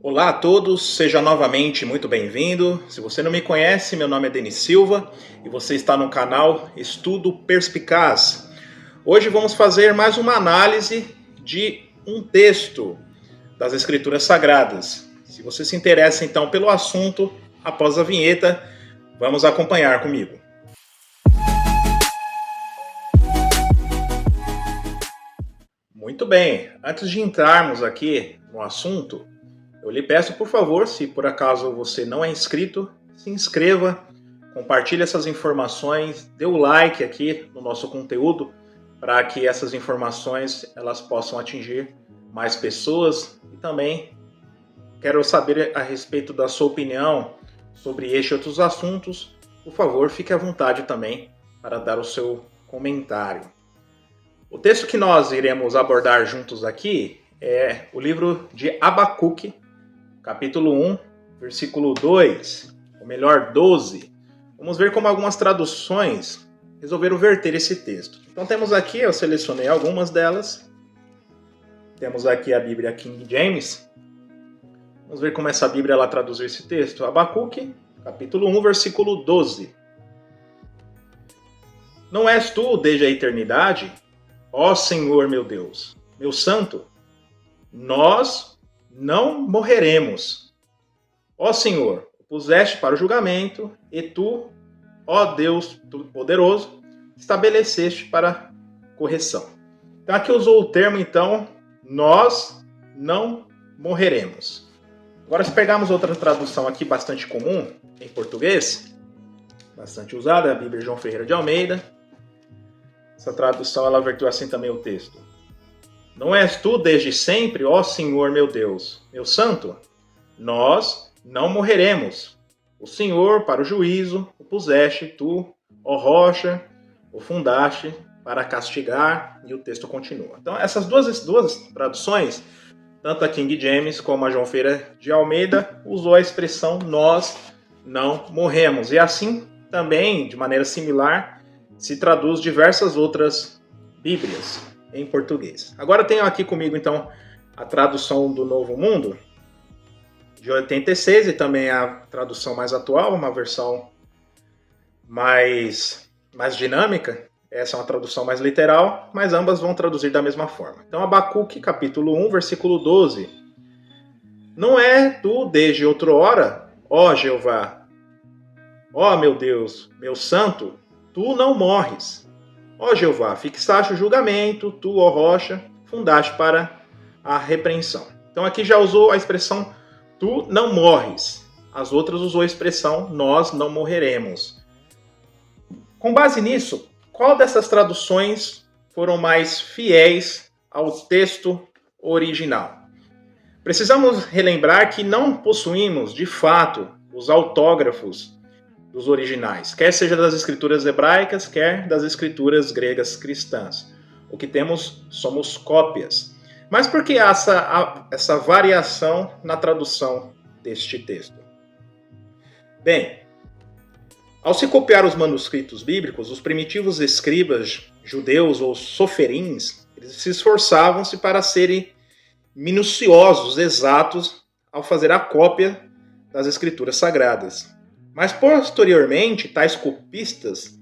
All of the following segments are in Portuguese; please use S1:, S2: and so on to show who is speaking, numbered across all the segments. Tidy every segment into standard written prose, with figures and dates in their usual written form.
S1: Olá a todos, seja novamente muito bem-vindo. Se você não me conhece, meu nome é Denis Silva e você está no canal Estudo Perspicaz. Hoje vamos fazer mais uma análise de um texto das Escrituras Sagradas. Se você se interessa então pelo assunto, após a vinheta, vamos acompanhar comigo. Muito bem, antes de entrarmos aqui no assunto, eu lhe peço, por favor, se por acaso você não é inscrito, se inscreva, compartilhe essas informações, dê o like aqui no nosso conteúdo para que essas informações elas possam atingir mais pessoas e também quero saber a respeito da sua opinião sobre este e outros assuntos. Por favor, fique à vontade também para dar o seu comentário. O texto que nós iremos abordar juntos aqui é o livro de Abacuque, capítulo 1, versículo 2, ou melhor, 12. Vamos ver como algumas traduções resolveram verter esse texto. Então temos aqui, eu selecionei algumas delas. Temos aqui a Bíblia King James. Vamos ver como essa Bíblia ela traduziu esse texto. Abacuque, capítulo 1, versículo 12. Não és tu desde a eternidade, ó Senhor meu Deus, meu santo? Nós não morreremos. Ó Senhor, o puseste para o julgamento, e tu, ó Deus Todo-Poderoso, estabeleceste para correção. Então aqui usou o termo, então, nós não morreremos. Agora se pegarmos outra tradução aqui bastante comum, em português, bastante usada, a Bíblia João Ferreira de Almeida. Essa tradução, ela verteu assim também o texto. Não és tu desde sempre, ó Senhor meu Deus, meu santo? Nós não morreremos. O Senhor para o juízo o puseste, tu, ó rocha, o fundaste para castigar, e o texto continua. Então essas duas traduções, tanto a King James como a João Ferreira de Almeida, usou a expressão nós não morremos. E assim também, de maneira similar, se traduz diversas outras Bíblias em português. Agora tenho aqui comigo, então, a tradução do Novo Mundo, de 86, e também a tradução mais atual, uma versão mais dinâmica. Essa é uma tradução mais literal, mas ambas vão traduzir da mesma forma. Então, Abacuque, capítulo 1, versículo 12. Não é tu desde outrora, ó Jeová, ó meu Deus, meu santo, tu não morres. Ó Jeová, fixaste o julgamento, tu, ó rocha, fundaste para a repreensão. Então aqui já usou a expressão tu não morres. As outras usou a expressão nós não morreremos. Com base nisso, qual dessas traduções foram mais fiéis ao texto original? Precisamos relembrar que não possuímos, de fato, os autógrafos dos originais, quer seja das escrituras hebraicas, quer das escrituras gregas cristãs. O que temos somos cópias. Mas por que essa variação na tradução deste texto? Bem, ao se copiar os manuscritos bíblicos, os primitivos escribas judeus ou soferins, eles se esforçavam-se para serem minuciosos, exatos, ao fazer a cópia das escrituras sagradas. Mas posteriormente, tais copistas,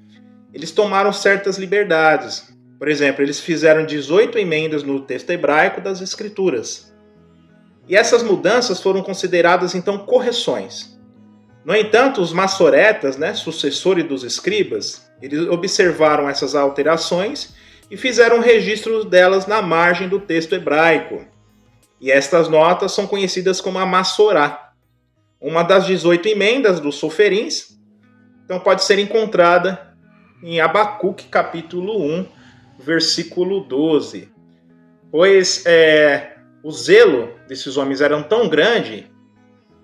S1: eles tomaram certas liberdades. Por exemplo, eles fizeram 18 emendas no texto hebraico das escrituras. E essas mudanças foram consideradas então correções. No entanto, os massoretas, sucessores dos escribas, eles observaram essas alterações e fizeram um registro delas na margem do texto hebraico. E estas notas são conhecidas como a Massorá, uma das 18 emendas dos soferins. Então pode ser encontrada em Abacuque, capítulo 1, versículo 12. Pois o zelo desses homens era tão grande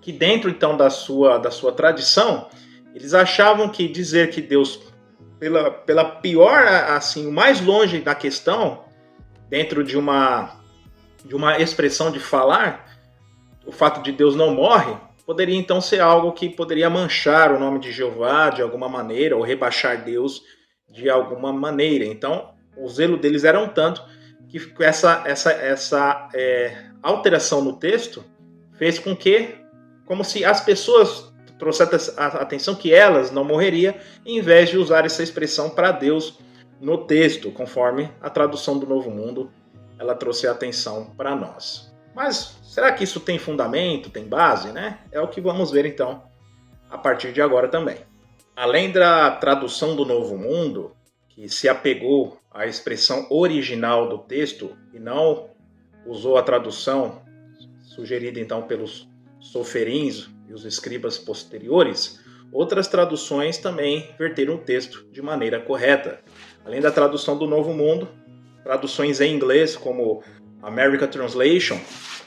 S1: que dentro então da sua tradição, eles achavam que dizer que Deus, pela pior, assim, o mais longe da questão, dentro de uma expressão de falar, o fato de Deus não morre, poderia então ser algo que poderia manchar o nome de Jeová de alguma maneira, ou rebaixar Deus de alguma maneira. Então, o zelo deles era um tanto que essa alteração no texto fez com que, como se as pessoas trouxessem a atenção que elas não morreriam, em vez de usar essa expressão para Deus no texto, conforme a tradução do Novo Mundo, ela trouxe a atenção para nós. Mas será que isso tem fundamento, tem base, né? É o que vamos ver então a partir de agora também. Além da tradução do Novo Mundo, que se apegou à expressão original do texto e não usou a tradução sugerida então pelos soferins e os escribas posteriores, outras traduções também verteram o texto de maneira correta. Além da tradução do Novo Mundo, traduções em inglês como American Translation,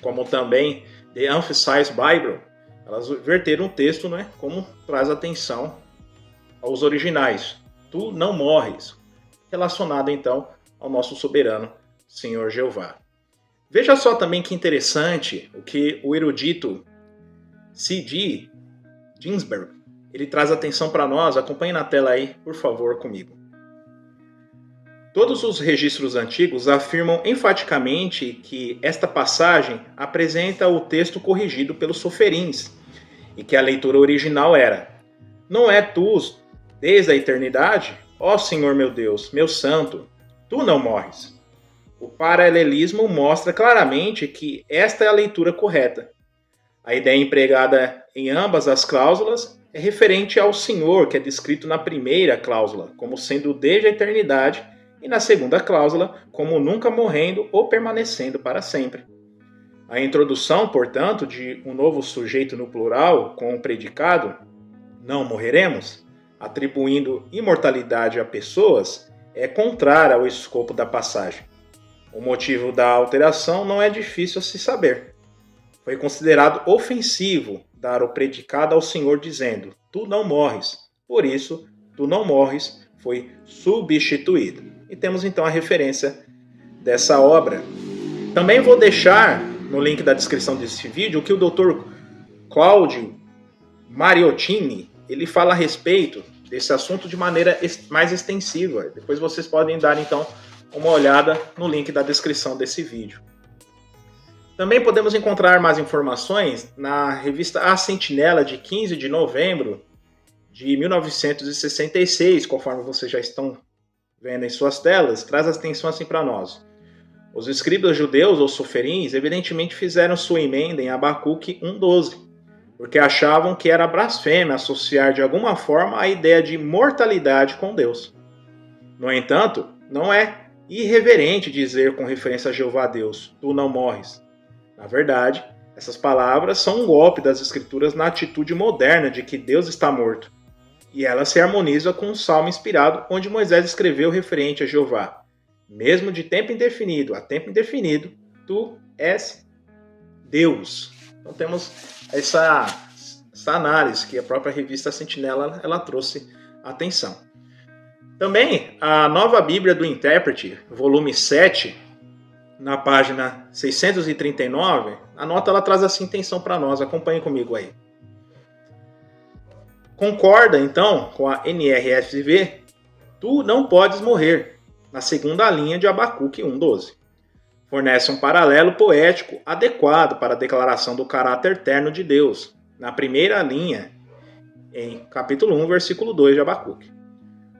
S1: como também The Emphasized Bible, elas verteram o texto, né, como traz atenção aos originais. Tu não morres, relacionado então ao nosso soberano Senhor Jeová. Veja só também que interessante o que o erudito C.D. Ginsberg, ele traz atenção para nós. Acompanhe na tela aí, por favor, comigo. Todos os registros antigos afirmam enfaticamente que esta passagem apresenta o texto corrigido pelos soferins e que a leitura original era: não é tu, desde a eternidade, ó Senhor meu Deus, meu santo, tu não morres. O paralelismo mostra claramente que esta é a leitura correta. A ideia empregada em ambas as cláusulas é referente ao Senhor, que é descrito na primeira cláusula como sendo desde a eternidade, e na segunda cláusula como nunca morrendo ou permanecendo para sempre. A introdução, portanto, de um novo sujeito no plural com o predicado não morreremos, atribuindo imortalidade a pessoas, é contrária ao escopo da passagem. O motivo da alteração não é difícil a se saber. Foi considerado ofensivo dar o predicado ao Senhor dizendo: tu não morres. Por isso, tu não morres foi substituído. E temos então a referência dessa obra. Também vou deixar no link da descrição desse vídeo o que o Dr. Claudio Mariottini ele fala a respeito desse assunto de maneira mais extensiva. Depois vocês podem dar então uma olhada no link da descrição desse vídeo. Também podemos encontrar mais informações na revista A Sentinela, de 15 de novembro de 1966, conforme vocês já estão vendo em suas telas, traz atenção assim para nós. Os escribas judeus ou soferins evidentemente fizeram sua emenda em Abacuque 1:12, porque achavam que era blasfêmia associar de alguma forma a ideia de mortalidade com Deus. No entanto, não é irreverente dizer com referência a Jeová Deus, tu não morres. Na verdade, essas palavras são um golpe das escrituras na atitude moderna de que Deus está morto. E ela se harmoniza com um salmo inspirado onde Moisés escreveu referente a Jeová. Mesmo de tempo indefinido a tempo indefinido, tu és Deus. Então temos essa análise que a própria revista Sentinela ela trouxe atenção. Também a Nova Bíblia do Intérprete, volume 7, na página 639, a nota ela traz essa intenção para nós. Acompanhe comigo aí. Concorda, então, com a NRSV, tu não podes morrer, na segunda linha de Abacuque 1:12. Fornece um paralelo poético adequado para a declaração do caráter eterno de Deus, na primeira linha, em capítulo 1, versículo 2 de Abacuque.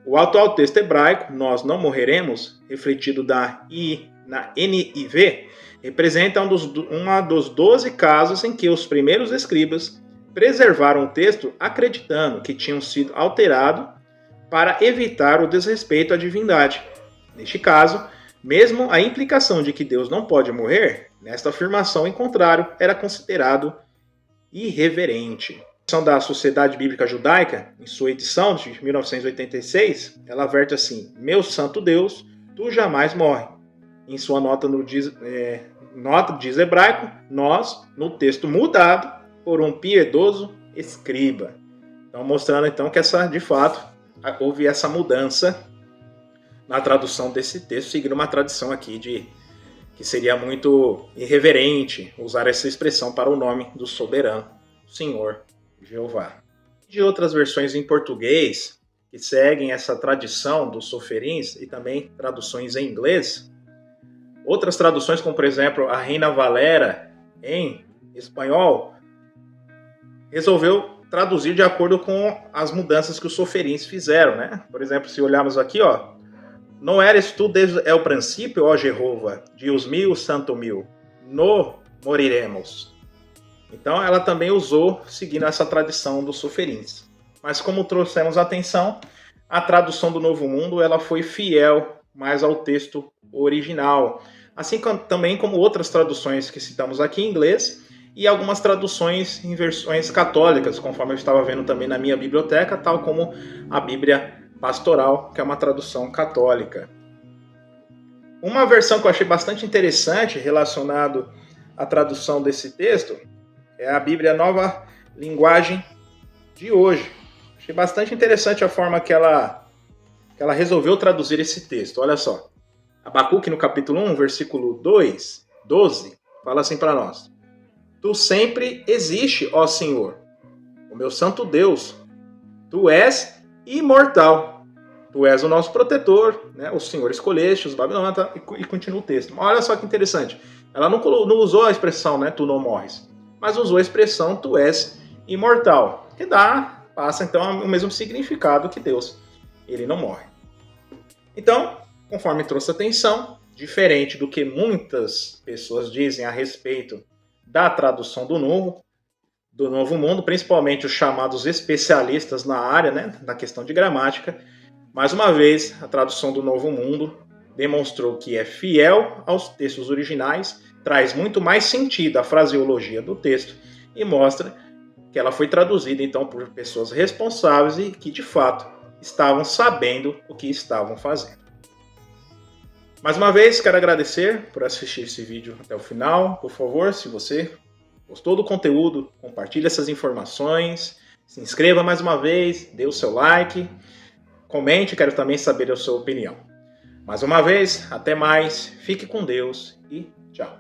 S1: O atual texto hebraico, nós não morreremos, refletido na NIV, representa um dos 12 casos em que os primeiros escribas preservaram o texto acreditando que tinham sido alterados para evitar o desrespeito à divindade. Neste caso, mesmo a implicação de que Deus não pode morrer, nesta afirmação, em contrário, era considerado irreverente. A edição da Sociedade Bíblica Judaica, em sua edição de 1986, ela verte assim: meu santo Deus, tu jamais morre. Em sua nota diz hebraico, nós, no texto mudado por um piedoso escriba. Então, mostrando então que de fato houve essa mudança na tradução desse texto, seguindo uma tradição aqui que seria muito irreverente usar essa expressão para o nome do soberano, Senhor Jeová. De outras versões em português que seguem essa tradição dos soferins e também traduções em inglês, outras traduções, como por exemplo a Reina Valera em espanhol, resolveu traduzir de acordo com as mudanças que os soferins fizeram, né? Por exemplo, se olharmos aqui, ó, não eres tu desde o princípio, ó Jeová, Deus meu, santo meu, no moriremos. Então ela também usou seguindo essa tradição dos soferins. Mas como trouxemos atenção, a tradução do Novo Mundo ela foi fiel mais ao texto original, assim também como outras traduções que citamos aqui em inglês e algumas traduções em versões católicas, conforme eu estava vendo também na minha biblioteca, tal como a Bíblia Pastoral, que é uma tradução católica. Uma versão que eu achei bastante interessante relacionado à tradução desse texto é a Bíblia Nova Linguagem de hoje. Achei bastante interessante a forma que ela resolveu traduzir esse texto. Olha só. Abacuque, no capítulo 1, versículo 2, 12, fala assim para nós. Tu sempre existe, ó Senhor, o meu santo Deus. Tu és imortal. Tu és o nosso protetor, né? O Senhor escolheste os babilônios, tá? E continua o texto. Olha só que interessante. Ela não usou a expressão, né? Tu não morres, mas usou a expressão tu és imortal, que passa então o mesmo significado que Deus. Ele não morre. Então, conforme trouxe atenção, diferente do que muitas pessoas dizem a respeito da tradução do Novo Mundo, principalmente os chamados especialistas na área, né, na questão de gramática, mais uma vez, a tradução do Novo Mundo demonstrou que é fiel aos textos originais, traz muito mais sentido à fraseologia do texto e mostra que ela foi traduzida então por pessoas responsáveis e que de fato estavam sabendo o que estavam fazendo. Mais uma vez, quero agradecer por assistir esse vídeo até o final. Por favor, se você gostou do conteúdo, compartilhe essas informações, se inscreva mais uma vez, dê o seu like, comente, quero também saber a sua opinião. Mais uma vez, até mais, fique com Deus e tchau.